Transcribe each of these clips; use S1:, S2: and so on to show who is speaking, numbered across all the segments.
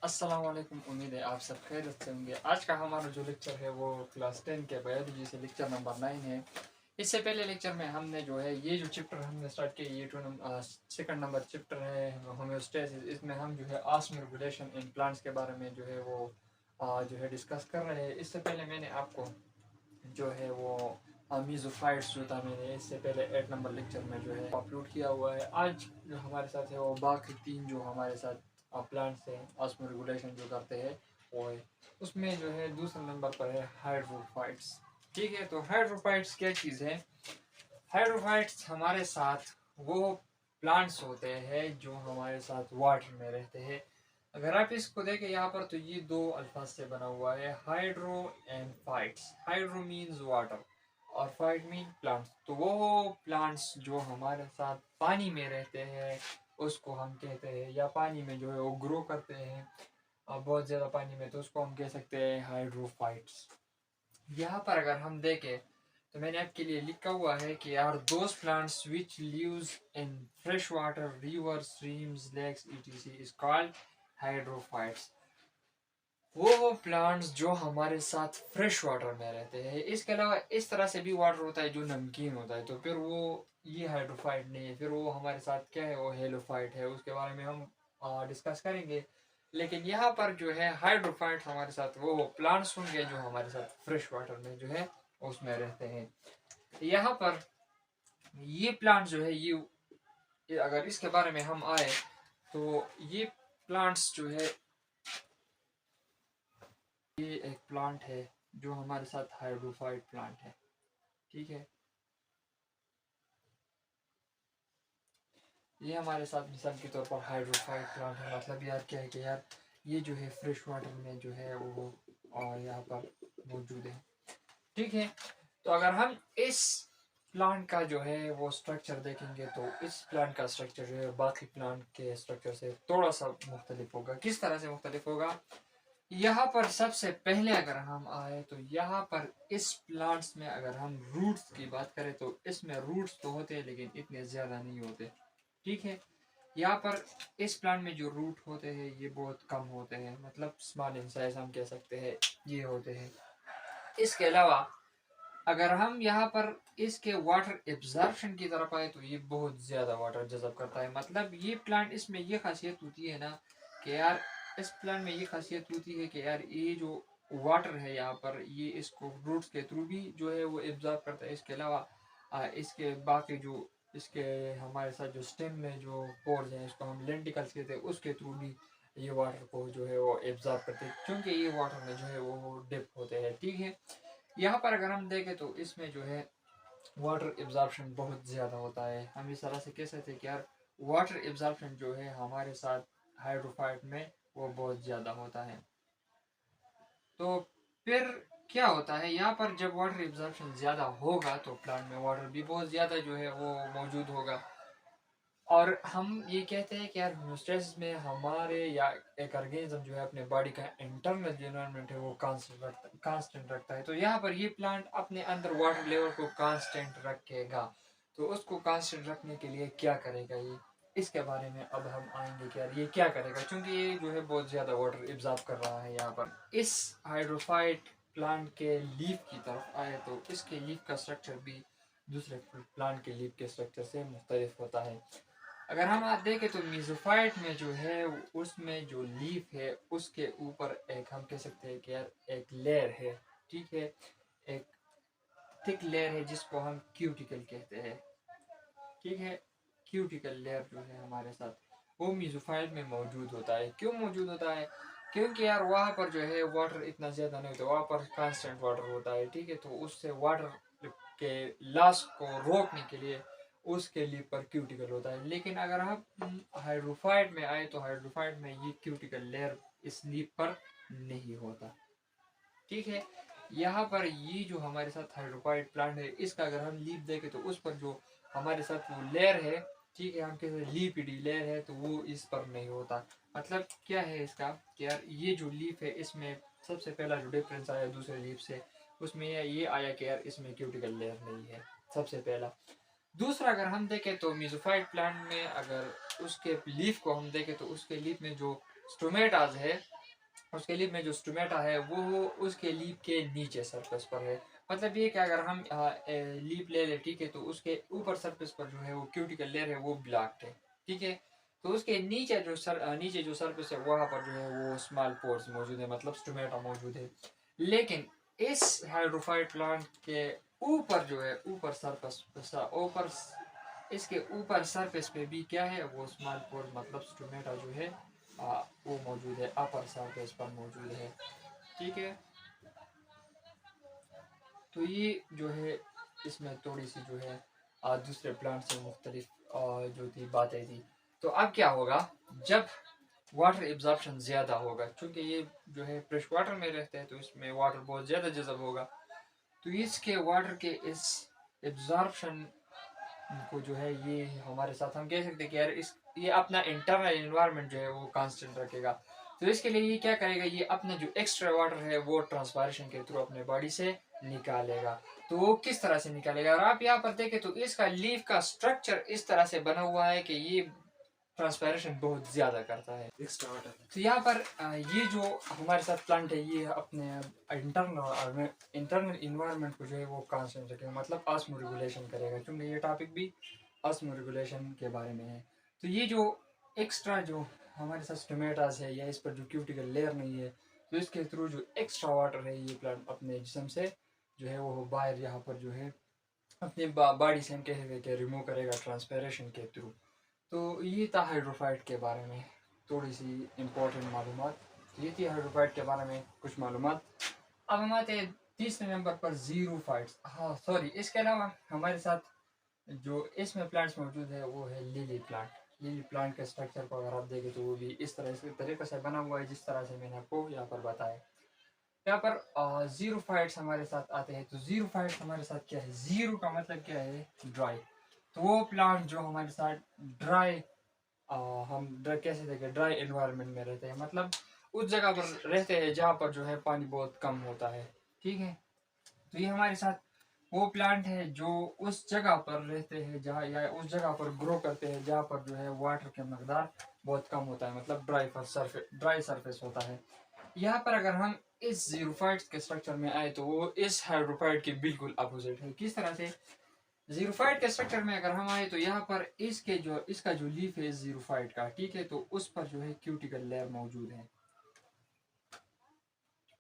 S1: अस्सलाम वालेकुम। उम्मीद है आप सब खैरियत से होंगे। आज का हमारा जो लेक्चर है वो क्लास 10 के बायोलॉजी से लेक्चर नंबर 9 है। इससे पहले लेक्चर में हमने जो है ये जो चैप्टर हमने स्टार्ट किया ये सेकंड नंबर चैप्टर है होम्योस्टेसिस। इसमें हम जो है ऑस्मोरेगुलेशन इन प्लांट्स के बारे में जो है वो जो है डिस्कस कर रहे हैं। इससे पहले मैंने आपको जो है वो मीजोफाइट्स जो था मैंने इससे पहले 8 नंबर लेक्चर में जो है अपलोड किया हुआ है। आज जो हमारे साथ है वो बाकी 3 जो हमारे साथ प्लांट्स हैं ऑस्मो रेगुलेशन जो करते हैं वो है। उसमें जो है दूसरे नंबर पर है हाइड्रोफाइट्स। ठीक है, तो हाइड्रोफाइट्स क्या चीज़ है? हाइड्रोफाइट्स हमारे साथ वो प्लांट्स होते हैं जो हमारे साथ वाटर में रहते हैं। अगर आप इसको देखें यहाँ पर तो ये दो अल्फाज से बना हुआ है, hydro and fights. Hydro means water और फाइट मीन प्लांट्स। तो वो प्लांट्स जो हमारे साथ पानी में रहते हैं उसको हम कहते हैं, या पानी में जो है वो ग्रो करते हैं बहुत ज़्यादा पानी में, तो उसको हम कह सकते हैं हाइड्रोफाइट्स। यहाँ पर अगर हम देखें तो मैंने आपके लिए लिखा हुआ है कि are those plants which lives in fresh water river streams lakes ETC is called hydrophytes. वो प्लांट्स जो हमारे साथ फ्रेश वाटर में रहते हैं। इसके अलावा इस तरह से भी वाटर होता है जो नमकीन होता है, तो फिर वो ये हाइड्रोफाइट नहीं है, फिर वो हमारे साथ क्या है, वो हेलोफाइट है। उसके बारे में हम डिस्कस करेंगे। लेकिन यहाँ पर जो है हाइड्रोफाइट हमारे साथ वो प्लांट्स होंगे जो हमारे साथ फ्रेश वाटर में जो है उसमें रहते हैं। यहाँ पर ये प्लांट जो है ये अगर इसके बारे में हम आए तो ये प्लांट्स जो है ये एक प्लांट है जो हमारे साथ हाइड्रोफाइट प्लांट है। ठीक है, ये हमारे साथ मिसाल के तौर पर हाइड्रोफाइट प्लांट है। मतलब यार क्या है कि यार ये जो है फ्रेश वाटर में जो है वो और यहाँ पर मौजूद है। ठीक है, तो अगर हम इस प्लांट का जो है वो स्ट्रक्चर देखेंगे तो इस प्लांट का स्ट्रक्चर जो है बाकी प्लांट के स्ट्रक्चर से थोड़ा सा मुख्तलिफ होगा। किस तरह से मुख्तलिफ होगा? यहाँ पर सबसे पहले अगर हम आए तो यहाँ पर इस प्लांट्स में अगर हम रूट्स की बात करें तो इसमें रूट्स तो होते हैं लेकिन इतने ज़्यादा नहीं होते। ठीक है, यहाँ पर इस प्लांट में जो रूट होते हैं ये बहुत कम होते हैं, मतलब स्मॉल इन साइज हम कह सकते हैं ये होते हैं। इसके अलावा अगर हम यहाँ पर इसके वाटर एब्जॉर्प्शन की तरफ आए तो ये बहुत ज़्यादा वाटर जज़ब करता है। मतलब ये प्लांट इसमें ये खासियत होती है ना कि यार इस प्लांट में ये खासियत होती है कि यार ये जो वाटर है यहाँ पर ये इसको रूट्स के थ्रू भी जो है वो एब्जॉर्ब करता है। इसके अलावा इसके बाकी जो इसके हमारे साथ जो स्टेम में जो पोर्स हैं इसको हम लेंटिकल्स कहते हैं, उसके थ्रू भी ये वाटर को जो है वो एब्जॉर्ब करते हैं क्योंकि ये वाटर में जो है वो डिप होते हैं। ठीक है, यहाँ पर अगर हम देखें तो इसमें जो है वाटर एब्जॉर्प्शन बहुत ज़्यादा होता है। हम इस तरह से कह सकते हैं कि यार वाटर एब्जॉर्प्शन जो है हमारे साथ हाइड्रोफाइट में वो बहुत ज़्यादा होता है। तो फिर क्या होता है यहाँ पर जब वाटर एब्जॉर्प्शन ज़्यादा होगा तो प्लांट में वाटर भी बहुत ज़्यादा जो है वो मौजूद होगा। और हम ये कहते हैं कि यार होमोस्टेसिस में हमारे या एक ऑर्गेनिज्म जो है अपने बॉडी का इंटरनल जो एनवायरनमेंट है वो कांस्टेंट रखता है। तो यहाँ पर ये प्लांट अपने अंदर वाटर लेवल को कांस्टेंट रखेगा। तो उसको कांस्टेंट रखने के लिए क्या करेगा ये, इसके बारे में अब हम आएंगे कि यार ये क्या करेगा, क्योंकि ये जो है बहुत ज़्यादा वाटर एब्जॉर्ब कर रहा है। यहाँ पर इस हाइड्रोफाइट प्लांट के लीफ की तरफ आए तो इसके लीफ का स्ट्रक्चर भी दूसरे प्लांट के लीफ के स्ट्रक्चर से मुख्तलिफ होता है। अगर हम आज देखें तो मीजोफाइट में जो है उसमें जो लीफ है उसके ऊपर एक हम कह सकते हैं कि यार एक लेयर है। ठीक है, एक थिक लेयर है जिसको हम क्यूटिकल कहते हैं। ठीक है, क्यूटिकल लेयर जो है हमारे साथ वो मीजोफाइट में मौजूद होता है। क्यों मौजूद होता है? क्योंकि यार वहाँ पर जो है वाटर इतना ज़्यादा नहीं होता, वहाँ पर कांस्टेंट वाटर होता है। ठीक है, तो उससे वाटर के लॉस को रोकने के लिए उसके लिए पर क्यूटिकल होता है। लेकिन अगर हम हाइड्रोफाइट में आए तो हाइड्रोफाइट में ये क्यूटिकल लेयर इस लीफ पर नहीं होता। ठीक है, यहाँ पर ये जो हमारे साथ हाइड्रोफाइट प्लांट है इसका अगर हम लीफ देखें तो उस पर जो हमारे साथ वो लेयर है, ठीक है, हम कहते हैं लीपिडी लेयर है, तो वो इस पर नहीं होता। मतलब क्या है इसका कि यार ये जो लीफ है इसमें सबसे पहला जो डिफरेंस आया दूसरे लीफ से उसमें ये आया कि यार इसमें क्यूटिकल लेयर नहीं है, सबसे पहला। दूसरा अगर हम देखें तो मीजोफाइट प्लांट में अगर उसके लीफ को हम देखें तो उसके लीफ में जो स्टोमेटाज है, उसके लीफ में जो स्टोमेटा है वो उसके लीफ के नीचे सरफेस पर है। मतलब ये कि अगर हम लीफ ले ले, ठीक है, तो उसके ऊपर सरफेस पर जो है वो क्यूटिकल लेयर है वो ब्लॉक्ड है, ठीक है। तो उसके नीचे जो नीचे जो सरफेस है वहाँ पर जो है वो स्मॉल पोर्स मौजूद है, मतलब स्टोमेटा मौजूद है। लेकिन इस हाइड्रोफाइट प्लांट के ऊपर जो है, ऊपर सरफेस, ऊपर इसके ऊपर सरफेस पे भी क्या है, वो स्मॉल पोर मतलब स्टोमेटा जो है वो मौजूद है, अपर सरफेस पर मौजूद है, ठीक है। तो ये जो है इसमें थोड़ी सी जो है दूसरे प्लांट से मुख्तलिफ जो थी बातें थी। तो अब क्या होगा जब वाटर एब्जॉर्प्शन ज़्यादा होगा, क्योंकि ये जो है फ्रेश वाटर में रहते हैं तो इसमें वाटर बहुत ज़्यादा जज़ब होगा। तो इसके वाटर के इस एब्जॉर्प्शन को जो है ये हमारे साथ हम कह सकते हैं कि यार इस ये अपना इंटरनल इन्वायरमेंट जो है वो कांस्टेंट रखेगा। तो इसके लिए ये क्या करेगा, ये अपना जो एक्स्ट्रा वाटर है वो ट्रांसपायरेशन के थ्रू अपने बॉडी से निकालेगा। तो वो किस तरह से निकालेगा, और आप यहाँ पर देखें तो इसका लीफ का स्ट्रक्चर इस तरह से बना हुआ है कि ये ट्रांसपायरेशन बहुत ज़्यादा करता है एक्स्ट्रा वाटर। तो यहाँ पर ये जो हमारे साथ प्लांट है ये अपने इंटरनल इन्वायरमेंट को जो है वो कांस्टेंट रखेगा, मतलब ऑस्मो रेगुलेशन करेगा, क्योंकि ये टॉपिक भी ऑस्मो रेगुलेशन के बारे में है। तो ये जो एक्स्ट्रा जो हमारे साथ स्टोमेटास है या इस पर जो क्यूटिकल लेयर नहीं है, तो इसके थ्रू जो एक्स्ट्रा वाटर है ये प्लांट अपने जिस्म से जो है वो बाहर यहाँ पर जो है अपनी बॉडी से हम कह सकते हैं कि रिमूव करेगा ट्रांसपेरेशन के थ्रू। तो ये था हाइड्रोफाइट के बारे में थोड़ी सी इम्पोर्टेंट मालूमात। ये थी हाइड्रोफाइट के बारे में कुछ मालूमात। अब हम आते हैं तीसरे नंबर पर ज़ीरोफाइट्स। हाँ सॉरी, इसके अलावा हमारे साथ जो इसमें प्लांट्स मौजूद है वो है लिली प्लांट। लिली प्लांट के स्ट्रक्चर को अगर आप देखें तो वो भी इस तरीके से बना हुआ है जिस तरह से मैंने आपको यहाँ पर बताया। यहाँ पर ज़ीरोफाइट्स हमारे साथ आते हैं। तो ज़ीरोफाइट्स हमारे साथ क्या है, ज़ीरो का मतलब क्या है, ड्राई। तो वो प्लांट जो हमारे साथ ड्राई हम कैसे देखें, ड्राई एनवायरनमेंट में रहते हैं, मतलब उस जगह पर रहते हैं जहाँ पर जो है पानी बहुत कम होता है, ठीक है। तो ये हमारे साथ वो प्लांट है जो उस जगह पर रहते हैं जहाँ, या उस जगह पर ग्रो करते हैं जहाँ पर जो है वाटर की मकदार बहुत कम होता है, मतलब ड्राई सरफेस होता है। यहाँ पर अगर हम इस जीरोफाइट्स के स्ट्रक्चर में आए तो वो इस हाइड्रोफाइट के बिल्कुल अपोजिट है। किस तरह से, जीरोफाइट के स्ट्रक्चर में अगर हम आए तो यहाँ पर इसका जो लीफ है जीरोफाइट का, ठीक है, तो उस पर जो है क्यूटिकल लेयर मौजूद है।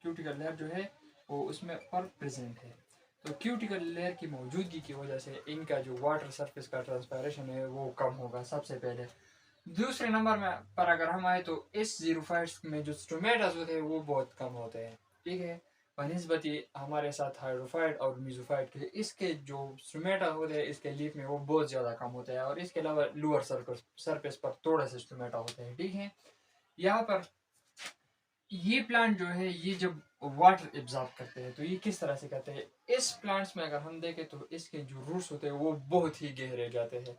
S1: क्यूटिकल लेयर जो है वो उसमें पर प्रेजेंट है। तो क्यूटिकल लेयर की मौजूदगी की वजह से इनका जो वाटर सरफेस का ट्रांसपायरेशन है वो कम होगा सबसे पहले। दूसरे नंबर में पर अगर हम आए तो इस जीरोफाइट्स में जो स्टोमेटास होते हैं वो बहुत कम होते हैं, ठीक है, बनिस्बती हमारे साथ हाइड्रोफाइट और मीजोफाइट के। इसके जो स्टोमेटा होते हैं इसके लीफ में वो बहुत ज़्यादा कम होते हैं, और इसके अलावा लोअर सरफेस पर थोड़े से स्टोमेटा होते हैं, ठीक है। यहाँ पर ये प्लांट जो है ये जब वाटर एब्जॉर्ब करते हैं तो ये किस तरह से करते हैं, इस प्लांट्स में अगर हम देखें तो इसके जो रूट्स होते हैं वो बहुत ही गहरे जाते हैं।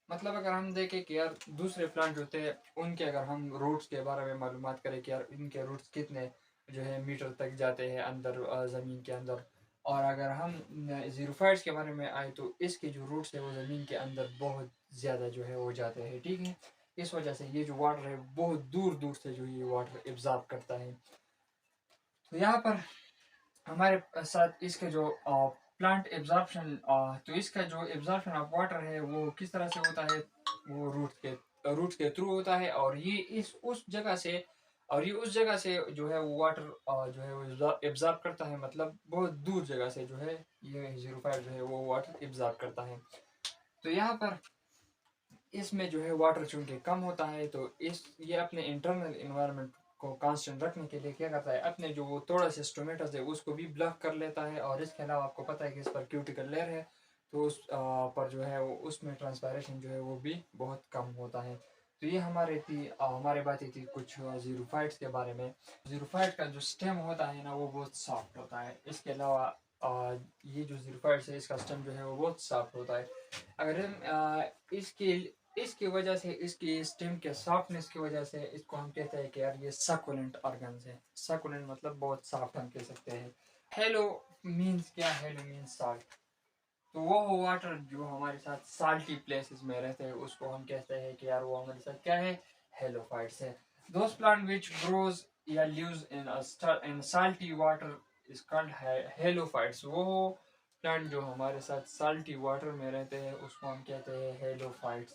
S1: मतलब अगर हम देखें कि यार दूसरे प्लांट होते हैं उनके अगर हम रूट्स के बारे में मालूमात करें कि यार इनके रूट्स कितने जो है मीटर तक जाते हैं अंदर ज़मीन के अंदर, और अगर हम जीरोफाइट्स के बारे में आए तो इसके जो रूट्स है वो ज़मीन के अंदर बहुत ज़्यादा जो है वो जाते हैं, ठीक है। इस वजह से ये जो वाटर है बहुत दूर दूर से जो ये वाटर एब्जॉर्ब करता है। तो यहाँ पर हमारे साथ इसके जो प्लांट एब्जॉर्प्शन, तो इसका जो एब्जॉर्प्शन ऑफ वाटर है वो किस तरह से होता है, वो रूट्स के थ्रू होता है, और ये इस उस जगह से, और ये उस जगह से जो है वो वाटर जो है वो एब्जॉर्ब करता है, मतलब बहुत दूर जगह से जो है ये जीरोफाइट जो है वो वाटर एब्जॉर्ब करता है। तो यहाँ पर इसमें जो है वाटर चूंकि कम होता है तो इस ये अपने इंटरनल इन्वायरमेंट को कांस्टेंट रखने के लिए क्या करता है, अपने जो वो थोड़ा से स्टोमेटस है उसको भी ब्लॉक कर लेता है, और इसके अलावा आपको पता है कि इस पर क्यूटिकल लेयर है तो उस पर जो है वो उसमें ट्रांसपायरेशन जो है वो भी बहुत कम होता है। तो ये हमारे बातें थी कुछ जीरोफाइट्स के बारे में। जीरोफाइट का जो स्टेम होता है ना वो बहुत सॉफ्ट होता है। इसके अलावा ये जो जीरोफाइट्स है इसका स्टेम जो है वो बहुत सॉफ्ट होता है। अगर हम इसकी वजह से, इसकी स्टेम के सॉफ्टनेस की वजह से इसको हम कहते हैं कि यार ये सकुलेंट ऑर्गन्स है। सकुलेंट मतलब बहुत सॉफ्ट हम कह सकते हैं। हेलो मीन्स क्या, हेलो मीन्स सॉल्ट। तो वो वाटर जो हमारे साथ साल्टी प्लेसेस में रहते हैं उसको हम कहते हैं कि यार वो हमारे साथ क्या है, हेलोफाइट्स है। Those plant which grows या lives in salty water is called halophytes. वो प्लांट जो हमारे साथ salty water में रहते हैं उसको हम कहते हैं halophytes.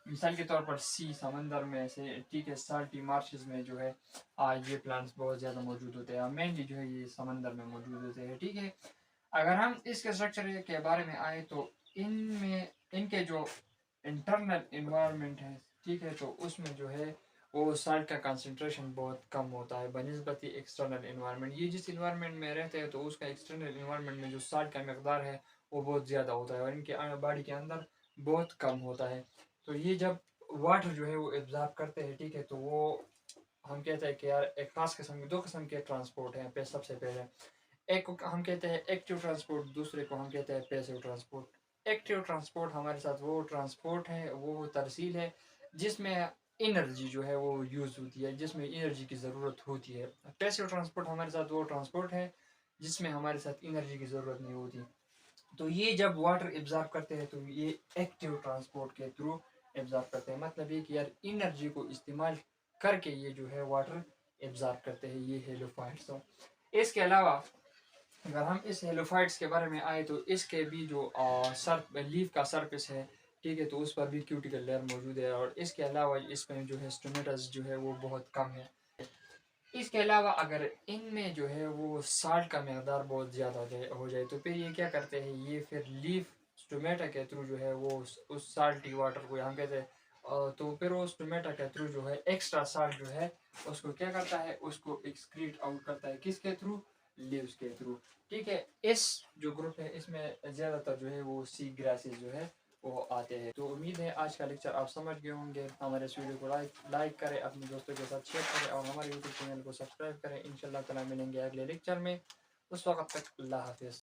S1: मिसाल के तौर पर सी समंदर में से, ठीक है, साल्टी मार्शेस में जो है ये प्लांट्स बहुत ज़्यादा मौजूद होते हैं, मेनली जो है ये समंदर में मौजूद होते हैं, ठीक है। अगर हम इसके स्ट्रक्चर के बारे में आए तो इनमें इनके जो इंटरनल इन्वायरमेंट है, ठीक है, तो उसमें जो है वो साल्ट का कंसंट्रेशन बहुत कम होता है बनिस्बत एक्सटर्नल इन्वायरमेंट। ये जिस इन्वायरमेंट में रहते हैं तो उसका एक्सटर्नल इन्वायरमेंट में जो साल्ट का मकदार है वो बहुत ज़्यादा होता है और इनके बॉडी के अंदर बहुत कम होता है। तो ये जब वाटर जो है वो एब्जॉर्ब करते हैं, ठीक है, तो वो हम कहते हैं कि यार एक खास किस्म के दो किस्म के ट्रांसपोर्ट हैं पे। सबसे पहले एक को हम कहते हैं एक्टिव ट्रांसपोर्ट, दूसरे को हम कहते हैं पैसिव ट्रांसपोर्ट। एक्टिव ट्रांसपोर्ट हमारे साथ वो ट्रांसपोर्ट है, वो तरसील है जिसमें एनर्जी जो है वो यूज़ होती है, जिसमें एनर्जी की ज़रूरत होती है। पैसिव ट्रांसपोर्ट हमारे साथ वो ट्रांसपोर्ट है जिसमें हमारे साथ एनर्जी की ज़रूरत नहीं होती। तो ये जब वाटर एब्जॉर्ब करते हैं तो ये एक्टिव ट्रांसपोर्ट के थ्रू एब्जॉर्ब करते हैं। मतलब ये कि यार एनर्जी को इस्तेमाल करके ये जो है वाटर एब्जॉर्ब करते हैं, ये हेलोफाइट्स। तो इसके अलावा अगर हम इस हेलोफाइट्स के बारे में आए तो इसके भी जो सर्फ लीफ का सरफेस है, ठीक है, तो उस पर भी क्यूटिकल लेयर मौजूद है और इसके अलावा इसमें जो है स्टोमेटस जो है वो बहुत कम है। इसके अलावा अगर इनमें जो है वो साल्ट का मकदार बहुत ज़्यादा हो जाए तो फिर ये क्या करते हैं, ये फिर लीफ स्टोमेटा के थ्रू जो है वो उस साल्टी वाटर को यहाँ कहते हैं, तो फिर वो स्टोमेटा के थ्रू जो है एक्स्ट्रा साल्ट जो है उसको क्या करता है, उसको एक्सक्रीट आउट करता है, किसके थ्रू, लीव्स के थ्रू, ठीक है। इस जो ग्रुप है इसमें ज़्यादातर जो है वो सी ग्रासेस जो है वो आते हैं। तो उम्मीद है आज का लेक्चर आप समझ गए होंगे। हमारे इस वीडियो को लाइक करें, अपने दोस्तों के साथ शेयर करें और हमारे यूट्यूब चैनल को सब्सक्राइब करें। इंशाल्लाह ताला मिलेंगे अगले लेक्चर में। उस वक्त तक अल्लाह हाफिज़।